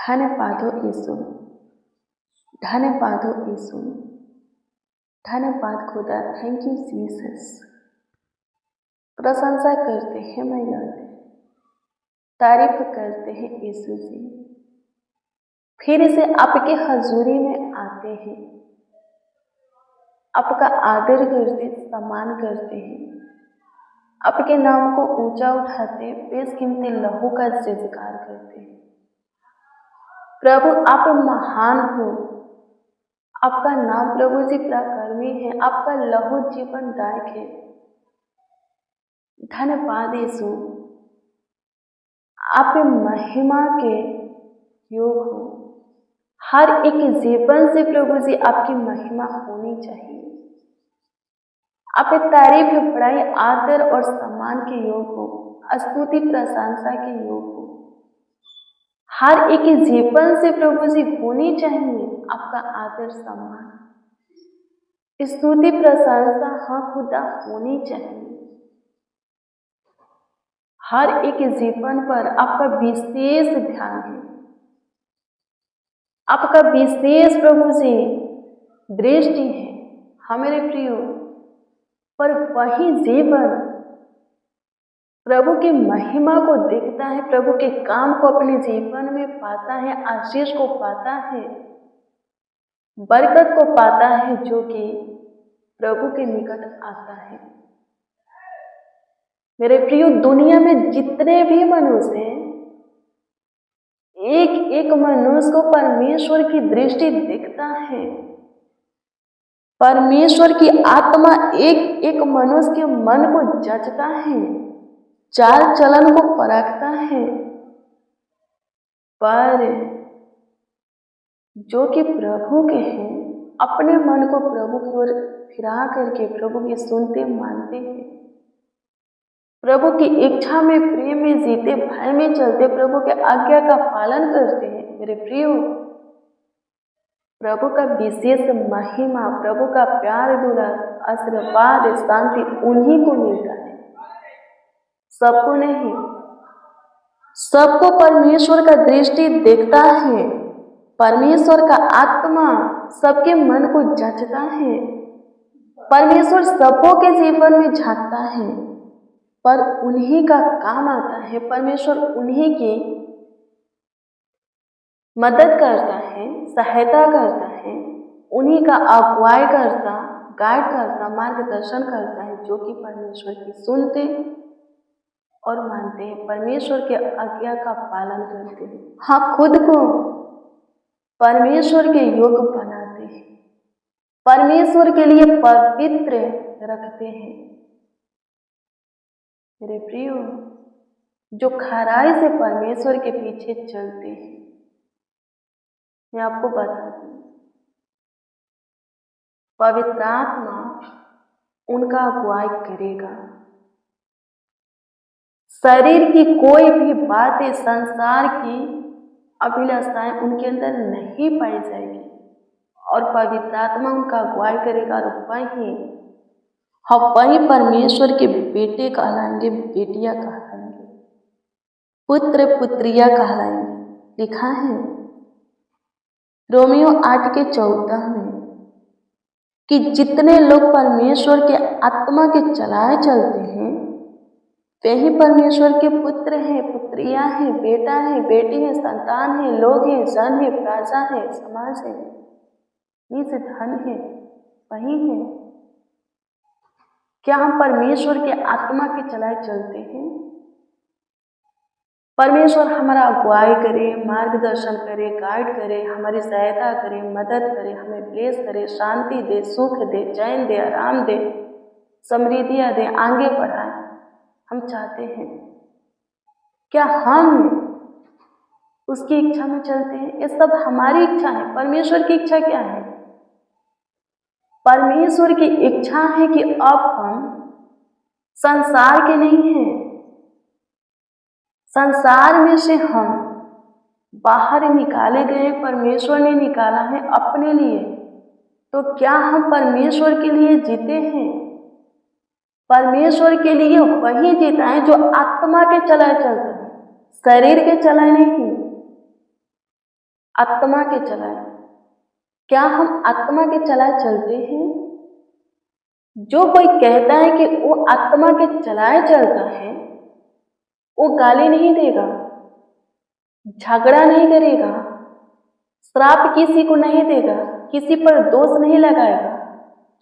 धन्यवाद हो यीशु, धन्यवाद हो यीशु, धन्यवाद खुदा। Thank you Jesus. प्रशंसा करते हैं मैं लॉर्ड, तारीफ करते हैं यीशु जी। फिर से आपके हजूरी में आते हैं, आपका आदर करते, सम्मान करते हैं, आपके नाम को ऊंचा उठाते, बेशकीमती लहू का जयकार करते हैं। प्रभु आप महान हो, आपका नाम प्रभु जी पराक्रमी है, आपका लहू जीवनदायक है। धन्यवाद यीशु, आप महिमा के योग हो। हर एक जीवन से प्रभु जी आपकी महिमा होनी चाहिए। आप तारीफ, बड़ाई, आदर और सम्मान के योग हो, स्तुति प्रशंसा के योग हो। हर एक जीवन से प्रभु जी होनी चाहिए आपका आदर, सम्मान, स्तुति प्रशंसा। हाँ खुदा, होनी चाहिए। हर एक जीवन पर आपका विशेष ध्यान है, आपका विशेष प्रभु जी दृष्टि है। हाँ मेरे प्रियो, पर वही जीवन प्रभु की महिमा को देखता है, प्रभु के काम को अपने जीवन में पाता है, आशीष को पाता है, बरकत को पाता है, जो कि प्रभु के निकट आता है। मेरे प्रियो, दुनिया में जितने भी मनुष्य हैं, एक एक मनुष्य को परमेश्वर की दृष्टि देखता है। परमेश्वर की आत्मा एक एक मनुष्य के मन को जचता है, चाल चलन को परखता है। पर जो कि प्रभु के हैं, अपने मन को प्रभु की ओर फिरा करके प्रभु की सुनते मानते हैं, प्रभु की इच्छा में, प्रेम में जीते, भय में चलते, प्रभु के आज्ञा का पालन करते हैं। मेरे प्रियो, प्रभु का विशेष महिमा, प्रभु का प्यार, दुलार, आशीर्वाद, शांति उन्हीं को मिलता है, सबको नहीं। सबको परमेश्वर का दृष्टि देखता है, परमेश्वर का आत्मा सबके मन को जांचता है, परमेश्वर सबों के जीवन में झांकता है, पर उन्हीं का काम आता है। परमेश्वर उन्हीं की मदद करता है, सहायता करता है, उन्हीं का अगुवाई करता, गाइड करता, मार्गदर्शन करता है, जो कि परमेश्वर की सुनते और मानते हैं, परमेश्वर के आज्ञा का पालन करते हैं। हाँ, खुद को परमेश्वर के योग्य बनाते हैं, परमेश्वर के लिए पवित्र रखते हैं। मेरे प्रियो, जो खराई से परमेश्वर के पीछे चलते हैं, मैं आपको बता दूं, पवित्र आत्मा उनका अगुवाई करेगा। शरीर की कोई भी बातें, संसार की अभिलाषाएं उनके अंदर नहीं पाई जाएगी, और पवित्र आत्मा उनका अगुवाई करेगा, और वही परमेश्वर के बेटे कहलाएंगे, बेटियां कहलाएंगे, पुत्र पुत्रियां कहलाएंगे। लिखा है रोमियो 8:14 में कि जितने लोग परमेश्वर के आत्मा के चलाए चलते हैं, वे ही परमेश्वर के पुत्र हैं, पुत्रियां हैं, बेटा है, बेटी है, संतान है, लोग हैं, जन है, प्रजा है, समाज है, निज धन है, वही है। क्या हम परमेश्वर के आत्मा के चलाए चलते हैं? परमेश्वर हमारा अगुवाई करे, मार्गदर्शन करे, गाइड करे, हमारी सहायता करे, मदद करे, हमें ब्लेस करे, शांति दे, सुख दे, चैन दे, आराम दे, समृद्धियां दे, आगे बढ़ाए, हम चाहते हैं। क्या हम उसकी इच्छा में चलते हैं? ये सब हमारी इच्छा है। परमेश्वर की इच्छा क्या है? परमेश्वर की इच्छा है कि अब हम संसार के नहीं हैं, संसार में से हम बाहर निकाले गए, परमेश्वर ने निकाला है अपने लिए। तो क्या हम परमेश्वर के लिए जीते हैं? परमेश्वर के लिए वही जीता है जो आत्मा के चलाए चलता है, शरीर के चलाए नहीं। आत्मा के चलाए। क्या हम आत्मा के चलाए चलते हैं? जो कोई कहता है कि वो आत्मा के चलाए चलता है, वो गाली नहीं देगा, झगड़ा नहीं करेगा, श्राप किसी को नहीं देगा, किसी पर दोष नहीं लगाएगा,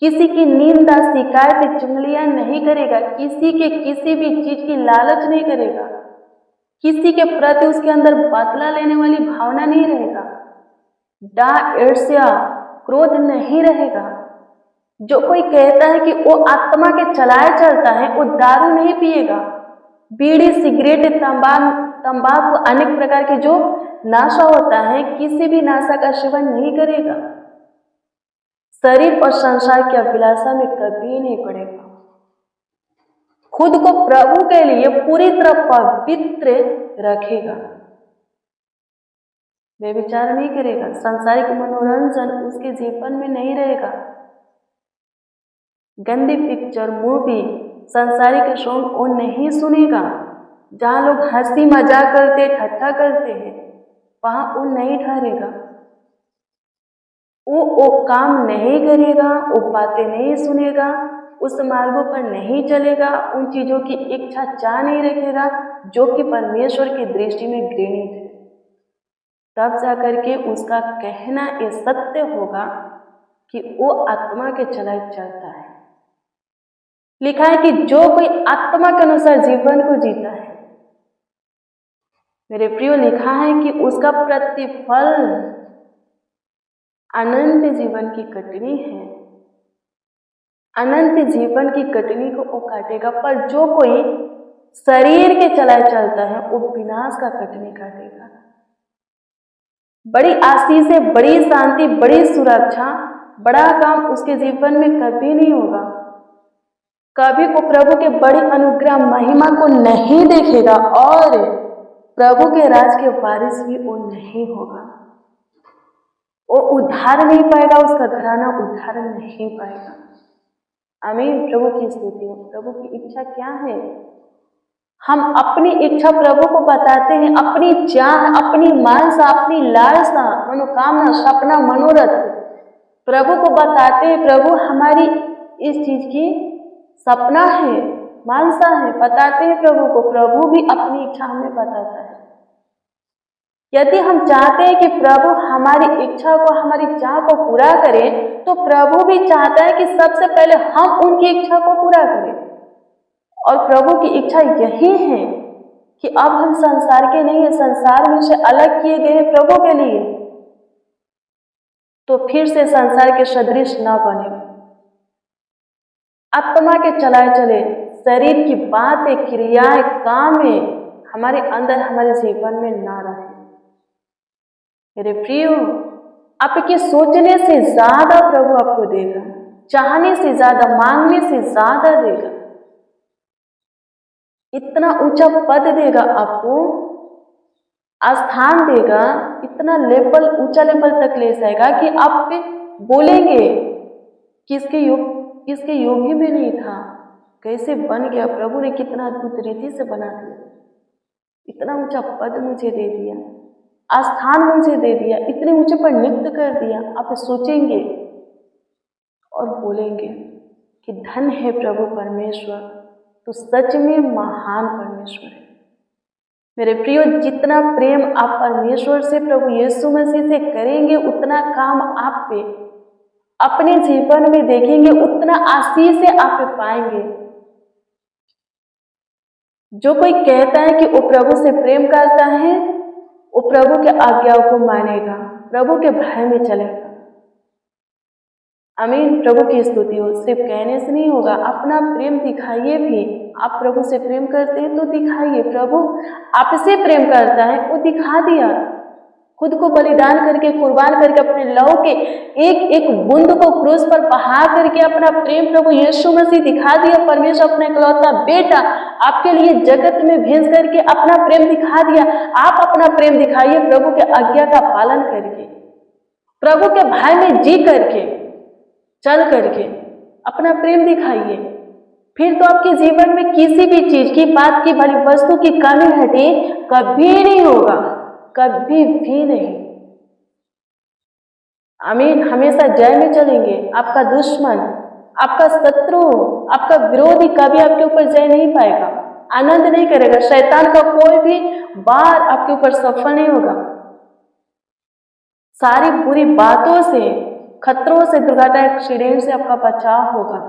किसी की निंदा शिकायत चुगलियां नहीं करेगा, किसी के किसी भी चीज की लालच नहीं करेगा, किसी के प्रति उसके अंदर बदला लेने वाली भावना नहीं रहेगा, डाह ईर्ष्या क्रोध नहीं रहेगा। जो कोई कहता है कि वो आत्मा के चलाए चलता है, वो दारू नहीं पिएगा, बीड़ी सिगरेट तंबाकू अनेक प्रकार के जो नशा होता है, किसी भी नशा का सेवन नहीं करेगा, शरीर और संसार की अभिलाषा में कभी नहीं पड़ेगा, खुद को प्रभु के लिए पूरी तरह पवित्र रखेगा, व्यभिचार नहीं करेगा, सांसारिक मनोरंजन उसके जीवन में नहीं रहेगा, गंदी पिक्चर मूवी सांसारिक सॉन्ग वो नहीं सुनेगा, जहाँ लोग हंसी मजाक करते ठट्ठा करते हैं वहां वो नहीं ठहरेगा, वो काम नहीं करेगा, वो बातें नहीं सुनेगा, उस मार्गों पर नहीं चलेगा, उन चीजों की इच्छा चाह नहीं रखेगा जो कि परमेश्वर की दृष्टि में घृणित है। तब जाकर के उसका कहना ये सत्य होगा कि वो आत्मा के चलाए चलता है। लिखा है कि जो कोई आत्मा के अनुसार जीवन को जीता है, मेरे प्रियो, लिखा है कि उसका प्रतिफल अनंत जीवन की कटनी है, अनंत जीवन की कटनी को वो काटेगा। पर जो कोई शरीर के चलाए चलता है वो विनाश का कटनी काटेगा। बड़ी आशीष से, बड़ी शांति, बड़ी सुरक्षा, बड़ा काम उसके जीवन में कभी नहीं होगा, कभी वो प्रभु के बड़ी अनुग्रह महिमा को नहीं देखेगा और प्रभु के राज के वारिस भी वो नहीं होगा, वो उद्धार नहीं पाएगा, उसका घराना उद्धार नहीं पाएगा। आमीन। प्रभु की स्तुति हो। प्रभु की इच्छा क्या है? हम अपनी इच्छा प्रभु को बताते हैं, अपनी चाह, अपनी मानसा, अपनी लालसा, मनोकामना, सपना, मनोरथ प्रभु को बताते हैं। प्रभु हमारी इस चीज की सपना है, मानसा है, बताते हैं प्रभु को। प्रभु भी अपनी इच्छा हमें बताता है। यदि हम चाहते हैं कि प्रभु हमारी इच्छा को, हमारी चाह को पूरा करें, तो प्रभु भी चाहता है कि सबसे पहले हम उनकी इच्छा को पूरा करें। और प्रभु की इच्छा यही है कि अब हम संसार के नहीं है, संसार में से अलग किए गए हैं प्रभु के लिए, तो फिर से संसार के सदृश न बने, आत्मा के चलाए चले, शरीर की बातें, क्रियाएं, काम हमारे अंदर, हमारे जीवन में ना रहे। मेरे प्रियो, आपके सोचने से ज्यादा प्रभु आपको देगा, चाहने से ज्यादा, मांगने से ज्यादा देगा, इतना ऊंचा पद देगा आपको, स्थान देगा, इतना लेवल, ऊंचा लेवल तक ले जाएगा कि आप बोलेंगे किसके योग्य में नहीं था, कैसे बन गया, प्रभु ने कितना अद्भुत रीति से बना दिया, इतना ऊंचा पद मुझे दे दिया, स्थान मुझे दे दिया, इतने ऊंचे पर नियुक्त कर दिया। आप सोचेंगे और बोलेंगे कि धन है प्रभु परमेश्वर, तो सच में महान परमेश्वर है। मेरे प्रियो, जितना प्रेम आप परमेश्वर से, प्रभु यीशु मसीह से करेंगे, उतना काम आप पे अपने जीवन में देखेंगे, उतना आशीष से आप पाएंगे। जो कोई कहता है कि वो प्रभु से प्रेम करता है, वो प्रभु के आज्ञाओं को मानेगा, प्रभु के भय में चलेगा। आमीन। प्रभु की स्तुति हो। सिर्फ कहने से नहीं होगा, अपना प्रेम दिखाइए भी। आप प्रभु से प्रेम करते हैं तो दिखाइए। प्रभु आपसे प्रेम करता है, वो दिखा दिया, खुद को बलिदान करके, कुर्बान करके, अपने लहू के एक एक बूंद को क्रूस पर बहा करके अपना प्रेम प्रभु यीशु मसीह दिखा दिया। परमेश्वर अपना इकलौता बेटा आपके लिए जगत में भेज करके अपना प्रेम दिखा दिया। आप अपना प्रेम दिखाइए, प्रभु के आज्ञा का पालन करके, प्रभु के भय में जी करके, चल करके अपना प्रेम दिखाइए। फिर तो आपके जीवन में किसी भी चीज की, बात की, भली वस्तु की कमी हटे कभी नहीं होगा, कभी भी नहीं। आमीन। हमेशा जय में चलेंगे। आपका दुश्मन, आपका शत्रु, आपका विरोधी कभी आपके ऊपर जय नहीं पाएगा, आनंद नहीं करेगा। शैतान का कोई भी वार आपके ऊपर सफल नहीं होगा। सारी बुरी बातों से, खतरों से, दुर्घटना एक्सीडेंट से आपका बचाव होगा।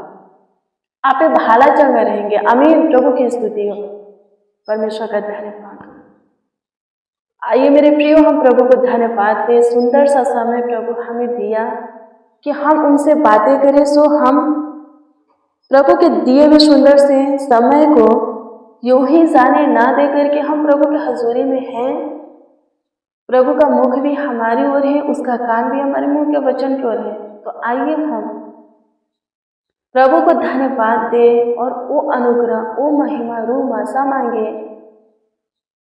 आप भाला चंगा रहेंगे। आमीन। प्रभु की स्तुति हो, परमेश्वर का धन्यवाद। आइए मेरे प्रियो, हम प्रभु को धन्यवाद दें। सुंदर सा समय प्रभु हमें दिया कि हम उनसे बातें करें। सो हम प्रभु के दिए हुए सुंदर से समय को यूं ही जाने ना दे करके हम प्रभु के हजूरी में हैं। प्रभु का मुख भी हमारी ओर है, उसका कान भी हमारे मुंह के वचन की ओर है। तो आइए हम प्रभु को धन्यवाद दें और वो अनुग्रह, वो महिमा, रूह आशा मांगे,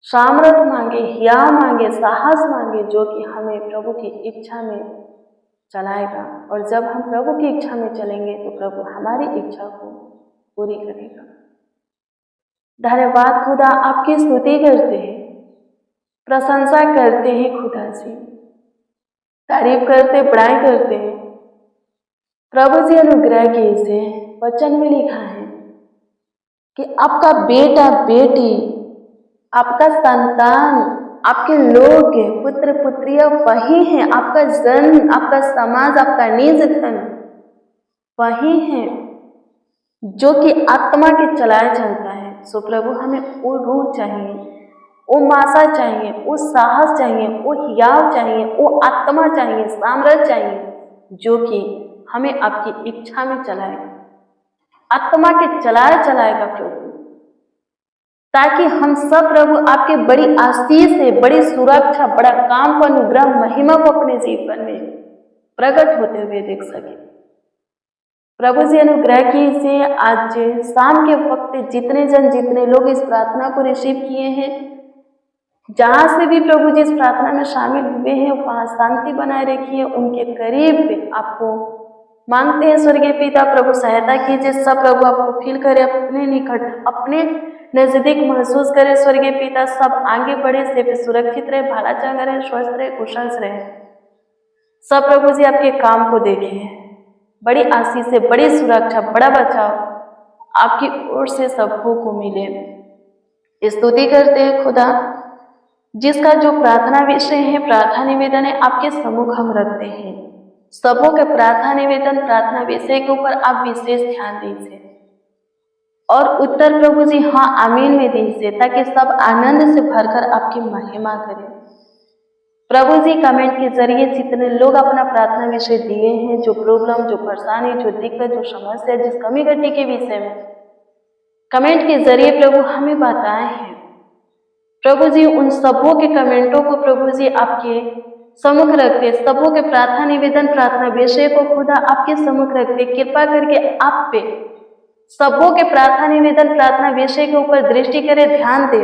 सामर्थ मांगे, हिया मांगे, साहस मांगे, जो कि हमें प्रभु की इच्छा में चलाएगा। और जब हम प्रभु की इच्छा में चलेंगे तो प्रभु हमारी इच्छा को पूरी करेगा। धन्यवाद खुदा, आपकी स्तुति करते हैं, प्रशंसा करते हैं खुदा जी, तारीफ करते, बड़ाई करते हैं। प्रभु जी अनुग्रह कीजिए। वचन में लिखा है कि आपका बेटा बेटी, आपका संतान, आपके लोग, पुत्र पुत्रियां वही हैं। आपका जन्म, आपका समाज, आपका निज धन वही है जो कि आत्मा के चलाया चलता है। सो प्रभु हमें वो रूह चाहिए, वो मासा चाहिए, वो साहस चाहिए, वो हियाव चाहिए, वो आत्मा चाहिए, सामर्थ चाहिए, जो कि हमें आपकी इच्छा में चलाएगा, आत्मा के चलाएगा प्रभु, ताकि हम सब प्रभु आपके बड़ी आशीष से, बड़ी सुरक्षा, बड़ा काम को, अनुग्रह, महिमा को अपने जीवन में प्रकट होते हुए देख सके। प्रभु जी अनुग्रह कीजिए। आज शाम के वक्त जितने लोग इस प्रार्थना को रिसीव किए हैं, जहां से भी प्रभु जी इस प्रार्थना में शामिल हुए हैं, वहां शांति बनाए रखिए। उनके करीब आपको मांगते हैं स्वर्गीय पिता, प्रभु सहायता कीजिए। सब प्रभु आपको फील करे, अपने निकट, अपने नजदीक महसूस करे स्वर्गीय पिता। सब आगे बढ़े, से सुरक्षित रहे, भाला चंगा रहे, स्वस्थ रहे, कुशल रहे। सब प्रभु जी आपके काम को देखें, बड़ी आशीष से, बड़ी सुरक्षा, बड़ा बचाव आपकी ओर से सबको को मिले। स्तुति करते हैं खुदा, जिसका जो प्रार्थना विषय है, प्रार्थना निवेदन है, आपके सम्मुख हम रखते हैं। सबों के प्रार्थना निवेदन, प्रार्थना विषय के ऊपर आप विशेष ध्यान दीजिए और उत्तर प्रभु जी हाँ आमीन में दीजिए, ताकि सब आनंद से भरकर आपकी महिमा करें। प्रभु जी कमेंट के जरिए जितने लोग अपना प्रार्थना विषय दिए हैं, जो प्रॉब्लम, जो परेशानी, जो दिक्कत, जो समस्या, जिस कमी घटी के विषय में कमेंट के जरिए प्रभु हमें बताए हैं, प्रभु जी उन सबों के कमेंटों को प्रभु जी आपके सम्मुख रखते, सबों के प्रार्थना निवेदन, प्रार्थना विषय को खुदा आपके सम्मुख रखते, कृपा करके आप पे सबों के प्रार्थना निवेदन, प्रार्थना विषय के ऊपर दृष्टि करे, ध्यान दे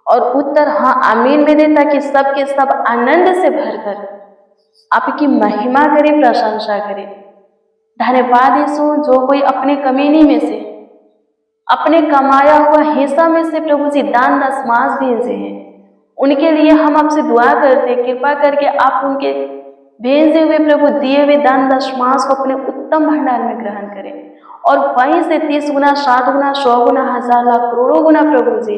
और उत्तर हाँ आमीन में दे, ताकि सबके सब आनंद से भरकर आपकी महिमा करे, प्रशंसा करे। धन्यवाद यीशु, जो कोई अपने कमीनी में से, अपने कमाया हुआ हिस्सा में से प्रभु जी दान दशमांश भेजे हैं, उनके लिए हम आपसे दुआ करते, कृपा करके आप उनके भेजे हुए प्रभु दिए हुए दान दशमांश को अपने उत्तम भंडार में ग्रहण करें और वहीं से 30 गुना, 60 गुना, 100 गुना, 1000 लाख, करोड़ों गुना प्रभु जी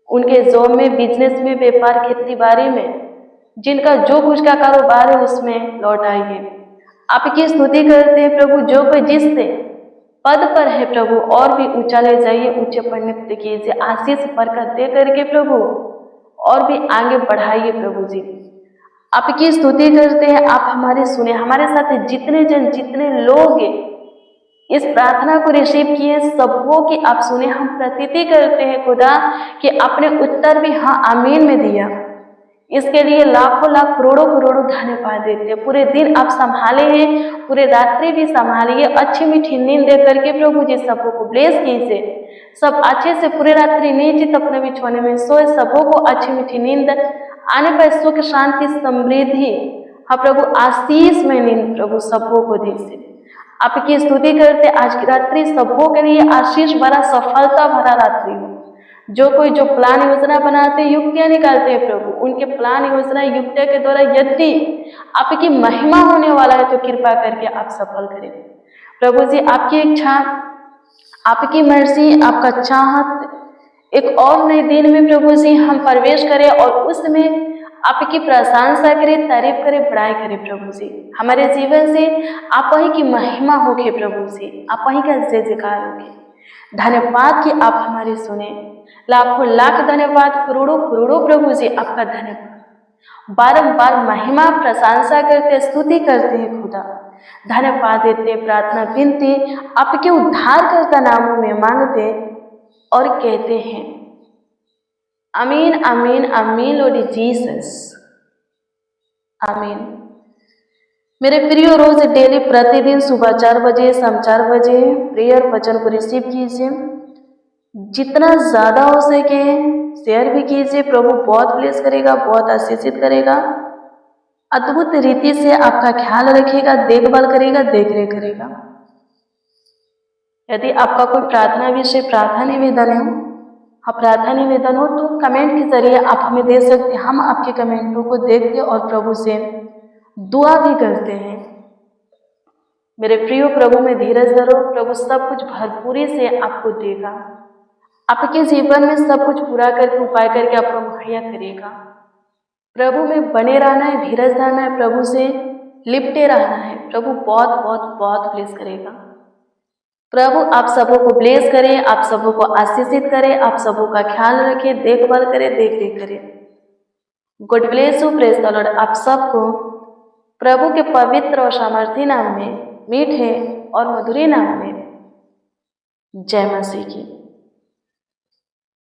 उनके जॉब में, बिजनेस में, व्यापार, खेती बाड़ी में, जिनका जो कुछ का कारोबार है उसमें लौट आइए। आपकी स्तुति करते हैं प्रभु, जो कोई जिससे पद पर है प्रभु और भी ऊंचा ले जाइए, ऊंचे पर नियुक्त कीजिए, आशीष बरकत दे करके प्रभु और भी आगे बढ़ाइए प्रभु जी। आपकी स्तुति करते हैं, आप हमारे सुने, हमारे साथ जितने जन, जितने लोग इस प्रार्थना को रिसीव किए, सबों की आप सुने। हम प्रतीति करते हैं खुदा कि आपने उत्तर भी हाँ आमीन में दिया, इसके लिए लाखों लाख, करोड़ों करोड़ों धन्यवाद देते हैं। पूरे दिन आप संभाले हैं, पूरे रात्रि भी संभालिए, अच्छी मीठी नींद दे करके प्रभु जी सबों को ब्लेस कीजिए। सब अच्छे से पूरे रात्रि नींद अपने बिछौने में सोए, सबों को अच्छी मीठी नींद आने पर सुख, शांति, समृद्धि, हाँ प्रभु आशीष में नींद प्रभु सबों को दीजिए। आपकी स्तुति करते, आज की रात्रि सबों के लिए आशीष भरा, सफलता भरा रात्रि हो। जो कोई जो प्लान योजना बनाते हैं, युक्तियां निकालते हैं प्रभु, उनके प्लान योजना युक्तियां के द्वारा यदि आपकी महिमा होने वाला है तो कृपा करके आप सफल करें प्रभु जी। आपकी इच्छा, आपकी मर्जी, आपका चाहत एक और नए दिन में प्रभु जी हम प्रवेश करें और उसमें आपकी प्रशंसा करें, तारीफ करें, बड़ाई करें प्रभु जी। हमारे जीवन से आप ही की महिमा होके प्रभु जी, आप ही का जय जयकार होके। धन्यवाद कि आप हमारी सुने, लाखों लाख धन्यवाद, करोड़ों करोड़ों प्रभु जी आपका धन्यवाद। बारंबार महिमा प्रशंसा करते, स्तुति करते हैं खुदा, धन्यवाद देते, प्रार्थना विनती आपके उद्धारकर्ता नामों में मांगते और कहते हैं आमीन आमीन आमीन लॉर्ड जीसस, आमीन। मेरे प्रियो, रोज डेली प्रतिदिन सुबह 4 बजे, शाम 4 बजे प्रेयर वचन को रिसीव कीजिए, जितना ज़्यादा हो सके शेयर भी कीजिए। प्रभु बहुत ब्लेस करेगा, बहुत आशीषित करेगा, अद्भुत रीति से आपका ख्याल रखेगा, देखभाल करेगा, देख रेख करेगा। यदि आपका कोई प्रार्थना विषय, प्रार्थना निवेदन है, प्रार्थना निवेदन हो तो कमेंट के जरिए आप हमें दे सकते हैं। हम आपके कमेंटों को देखते और प्रभु से दुआ भी करते हैं। मेरे प्रियो, प्रभु में धीरज धरो, प्रभु सब कुछ भरपूरी से आपको देगा, आपके जीवन में सब कुछ पूरा करके उपाय करके आपको मुहैया करेगा। प्रभु में बने रहना है, धीरज धरना है, प्रभु से लिपटे रहना है। प्रभु बहुत बहुत बहुत ब्लेस करेगा। प्रभु आप सबों को ब्लेस करें, आप सबों को आशीषित करें, आप सबों का ख्याल रखें, देखभाल करें, देख रेख करें। God bless you, praise the Lord. आप सबको प्रभु के पवित्र और सामर्थी नाम में, मीठे और मधुरी नाम में जय मसीह की।